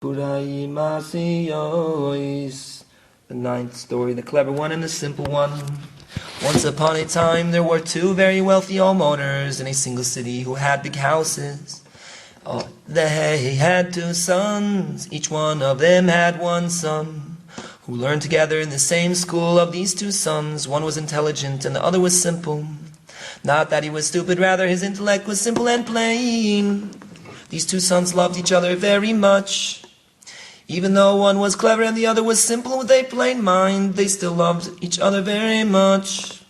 sipurei masios. The ninth story, the clever one and the simple one. Once upon a time, there were two very wealthy homeowners in a single city who had big houses. They had two sons. Each one of them had one son, who learned together in the same school. Of these two sons, one was intelligent and the other was simple. Not that he was stupid, rather his intellect was simple and plain. These two sons loved each other very much. Even though one was clever and the other was simple with a plain mind, they still loved each other very much.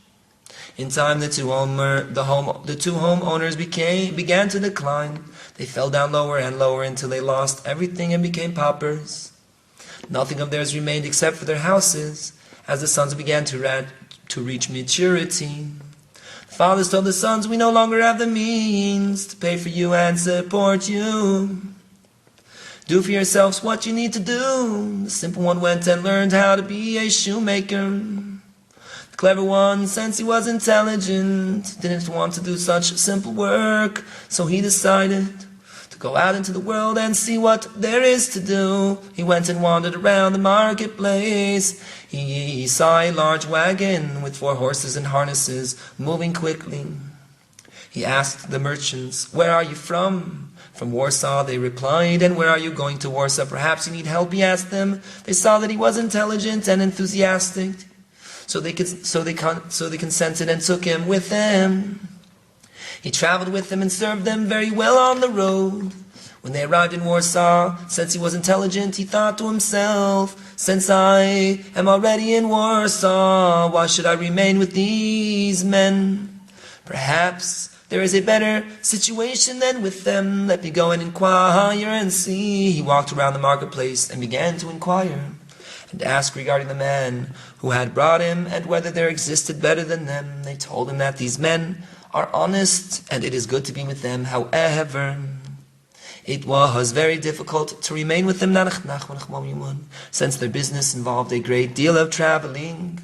In time, the two homeowners began to decline. They fell down lower and lower until they lost everything and became paupers. Nothing of theirs remained except for their houses. As the sons began to reach maturity, the fathers told the sons, "We no longer have the means to pay for you and support you. Do for yourselves what you need to do." The simple one went and learned how to be a shoemaker. The clever one, since he was intelligent, didn't want to do such simple work, so he decided to go out into the world and see what there is to do. He went and wandered around the marketplace. He saw a large wagon with 4 horses and harnesses moving quickly. He asked the merchants, "Where are you from?" "From Warsaw," they replied. "And where are you going to Warsaw? Perhaps you need help," he asked them. They saw that he was intelligent and enthusiastic, so they consented and took him with them. He traveled with them and served them very well on the road. When they arrived in Warsaw, since he was intelligent, he thought to himself, "Since I am already in Warsaw, why should I remain with these men? Perhaps there is a better situation than with them. Let me go and inquire and see." He walked around the marketplace and began to inquire and ask regarding the man who had brought him and whether there existed better than them. They told him that these men are honest and it is good to be with them. However, it was very difficult to remain with them, nanach, meuman, since their business involved a great deal of traveling.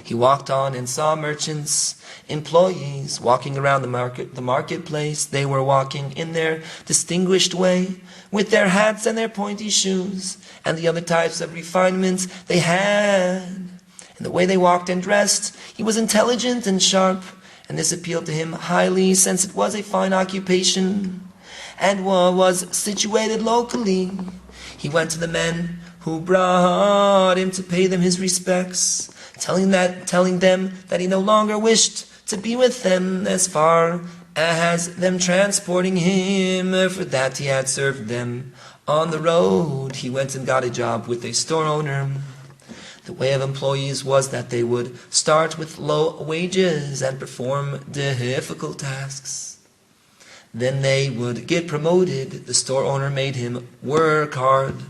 He walked on and saw merchants, employees walking around the marketplace. They were walking in their distinguished way, with their hats and their pointy shoes, and the other types of refinements they had. And the way they walked and dressed, he was intelligent and sharp, and this appealed to him highly, since it was a fine occupation and was situated locally. He went to the men who brought him to pay them his respects, telling them that he no longer wished to be with them as far as them transporting him, for that he had served them on the road. He went and got a job with a store owner. The way of employees was that they would start with low wages and perform difficult tasks. Then they would get promoted. The store owner made him work hard,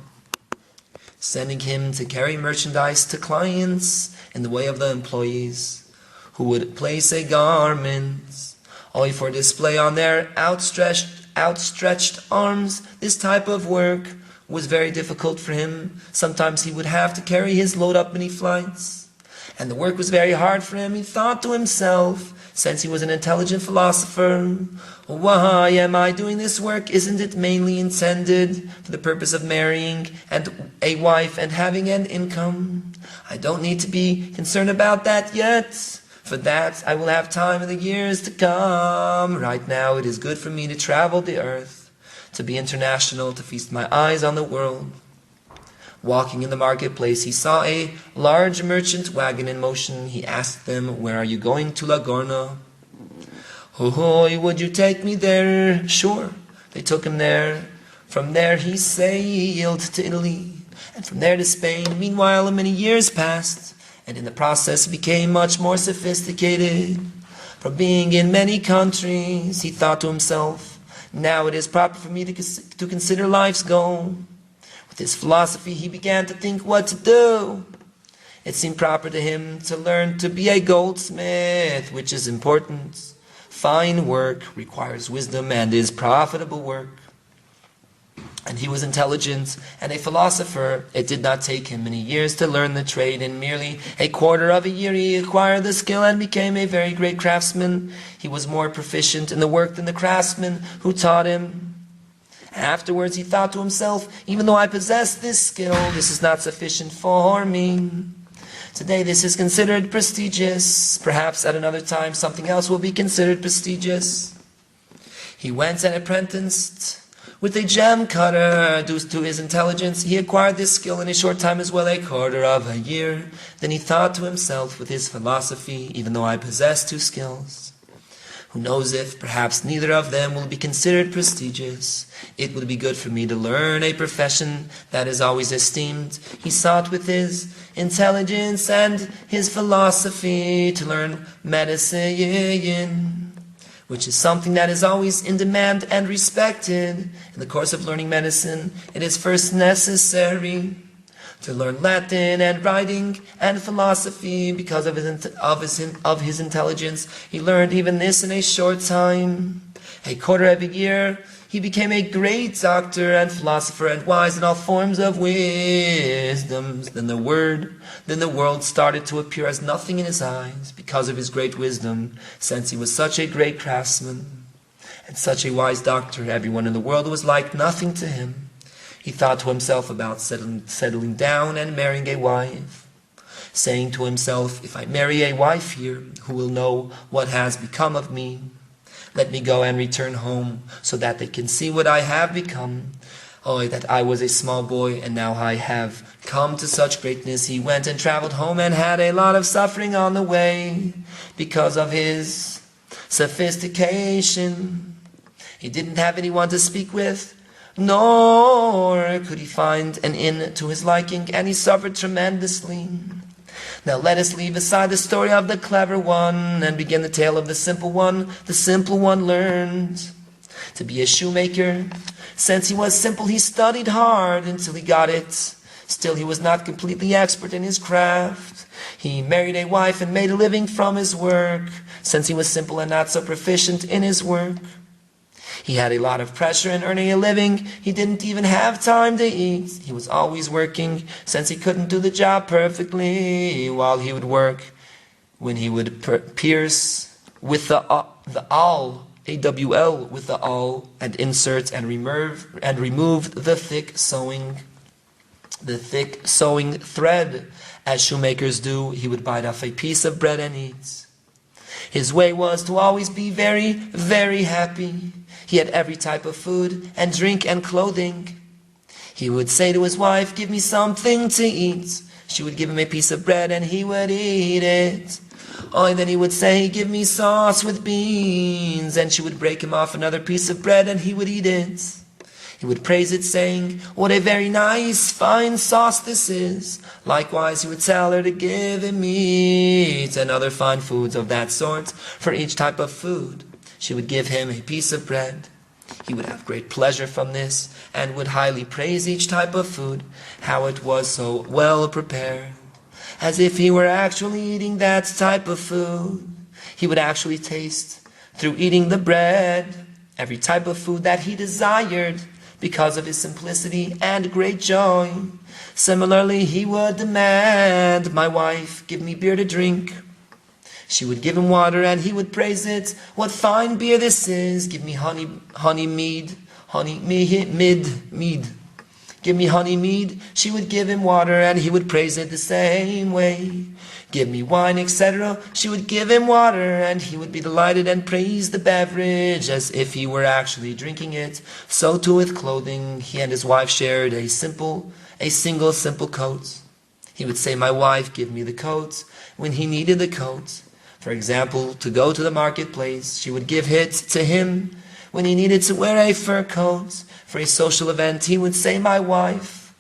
sending him to carry merchandise to clients in the way of the employees, who would place a garment only for display on their outstretched arms. This type of work was very difficult for him. Sometimes he would have to carry his load up many flights, and the work was very hard for him. He thought to himself, since he was an intelligent philosopher, "Why am I doing this work? Isn't it mainly intended for the purpose of marrying and a wife and having an income? I don't need to be concerned about that yet. For that, I will have time in the years to come. Right now, it is good for me to travel the earth, to be international, to feast my eyes on the world." Walking in the marketplace, he saw a large merchant wagon in motion. He asked them, "Where are you going to Lagorno?" "Hohoy, would you take me there?" "Sure." They took him there. From there he sailed to Italy, and from there to Spain. Meanwhile, many years passed, and in the process became much more sophisticated. From being in many countries, he thought to himself, "Now it is proper for me to consider life's goal." With his philosophy, he began to think what to do. It seemed proper to him to learn to be a goldsmith, which is important. Fine work requires wisdom and is profitable work. And he was intelligent and a philosopher. It did not take him many years to learn the trade. In merely a quarter of a year he acquired the skill and became a very great craftsman. He was more proficient in the work than the craftsman who taught him. Afterwards he thought to himself, even though I possess this skill, this is not sufficient for me. Today this is considered prestigious. Perhaps at another time something else will be considered prestigious. He went and apprenticed with a gem cutter. Due to his intelligence, he acquired this skill in a short time as well, a quarter of a year. Then he thought to himself with his philosophy, even though I possess two skills, who knows if perhaps neither of them will be considered prestigious. It would be good for me to learn a profession that is always esteemed. He sought with his intelligence and his philosophy to learn medicine, which is something that is always in demand and respected. In the course of learning medicine, it is first necessary to learn Latin and writing and philosophy. Because of his intelligence, he learned even this in a short time. A quarter of a year, he became a great doctor and philosopher and wise in all forms of wisdoms. Then the world started to appear as nothing in his eyes because of his great wisdom. Since he was such a great craftsman and such a wise doctor, everyone in the world was like nothing to him. He thought to himself about settling down and marrying a wife, saying to himself, if I marry a wife here, who will know what has become of me? Let me go and return home so that they can see what I have become. Oh, that I was a small boy and now I have come to such greatness. He went and traveled home and had a lot of suffering on the way because of his sophistication. He didn't have anyone to speak with, nor could he find an inn to his liking, and he suffered tremendously. Now let us leave aside the story of the clever one and begin the tale of the simple one. The simple one learned to be a shoemaker. Since he was simple, he studied hard until he got it. Still, he was not completely expert in his craft. He married a wife and made a living from his work. Since he was simple and not so proficient in his work, he had a lot of pressure in earning a living. He didn't even have time to eat. He was always working, since he couldn't do the job perfectly. While he would work, when he would pierce with the awl, A-W-L, with the awl, and insert and remove the thick sewing thread, as shoemakers do, he would bite off a piece of bread and eat. His way was to always be very, very happy. He had every type of food and drink and clothing. He would say to his wife, give me something to eat. She would give him a piece of bread and he would eat it. Oh, and then he would say, give me sauce with beans. And she would break him off another piece of bread and he would eat it. He would praise it, saying, what a very nice, fine sauce this is. Likewise, he would tell her to give him meat and other fine foods of that sort. For each type of food, she would give him a piece of bread. He would have great pleasure from this and would highly praise each type of food, how it was so well prepared, as if he were actually eating that type of food. He would actually taste, through eating the bread, every type of food that he desired, because of his simplicity and great joy. Similarly, he would demand, my wife, give me beer to drink. She would give him water and he would praise it. What fine beer this is. Give me honey mead. Give me honey mead. She would give him water and he would praise it the same way. Give me wine, etc. She would give him water and he would be delighted and praise the beverage as if he were actually drinking it. So too with clothing. He and his wife shared a single simple coat. He would say, my wife, give me the coat, when he needed the coat. For example, to go to the marketplace, she would give it to him when he needed to wear a fur coat. For a social event, he would say, my wife,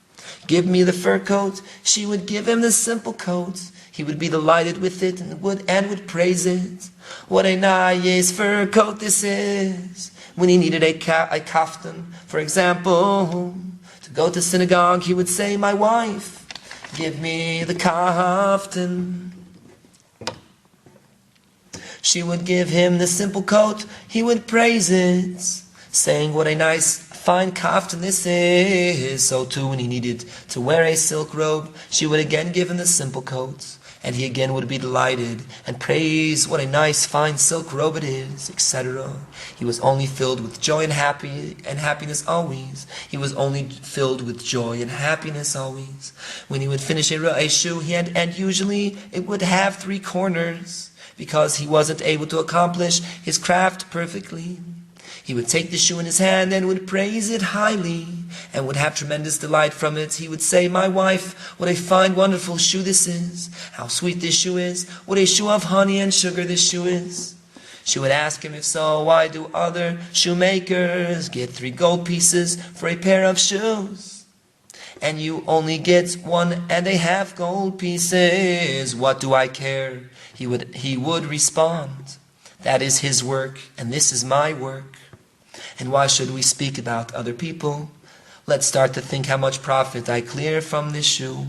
give me the fur coat. She would give him the simple coat. He would be delighted with it and would praise it. What a nice fur coat this is. When he needed a kaftan, for example, to go to synagogue, he would say, my wife, give me the kaftan. She would give him the simple coat. He would praise it, saying, what a nice, fine kaftan this is. So too, when he needed to wear a silk robe, she would again give him the simple coat. And he again would be delighted and praise what a nice fine silk robe it is, etc. He was only filled with joy and happiness always. He was only filled with joy and happiness always. When he would finish a shoe, and usually it would have 3 corners, because he wasn't able to accomplish his craft perfectly. He would take the shoe in his hand and would praise it highly, and would have tremendous delight from it. He would say, "My wife, what a fine, wonderful shoe this is. How sweet this shoe is. What a shoe of honey and sugar this shoe is." She would ask him, "If so, why do other shoemakers get 3 gold pieces for a pair of shoes, and you only get 1.5 gold pieces? What do I care?" He would respond, "That is his work, and this is my work." And why should we speak about other people? Let's start to think how much profit I clear from this shoe.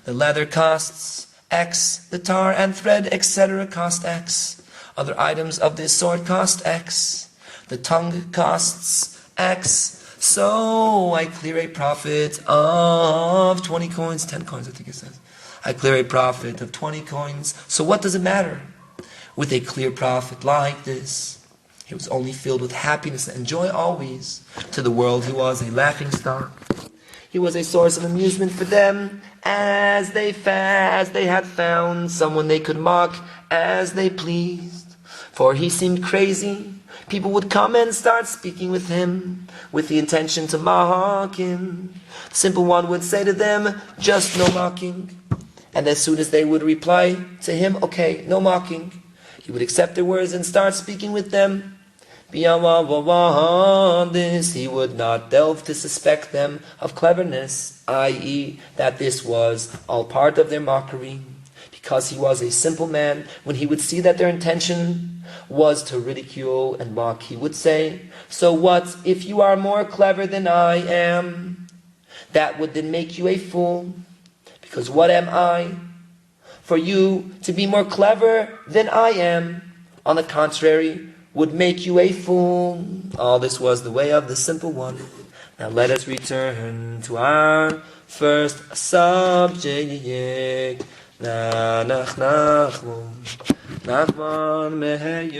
The leather costs X, the tar and thread, etc. cost X. Other items of this sort cost X. The tongue costs X. So I clear a profit of 20 coins, 10 coins I think it says. I clear a profit of 20 coins. So what does it matter? With a clear profit like this, he was only filled with happiness and joy always. To the world he was a laughing stock. He was a source of amusement for them, as they had found someone they could mock as they pleased. For he seemed crazy. People would come and start speaking with him, with the intention to mock him. The simple one would say to them, "Just no mocking." And as soon as they would reply to him, "Okay, no mocking," he would accept their words and start speaking with them. Beyond this, he would not delve to suspect them of cleverness, i.e., that this was all part of their mockery. Because he was a simple man, when he would see that their intention was to ridicule and mock, he would say, "So what if you are more clever than I am? That would then make you a fool. Because what am I for you to be more clever than I am? On the contrary, would make you a fool." All this was the way of the simple one. Now let us return to our first subject. Nanach, nachman, nachman, meuman.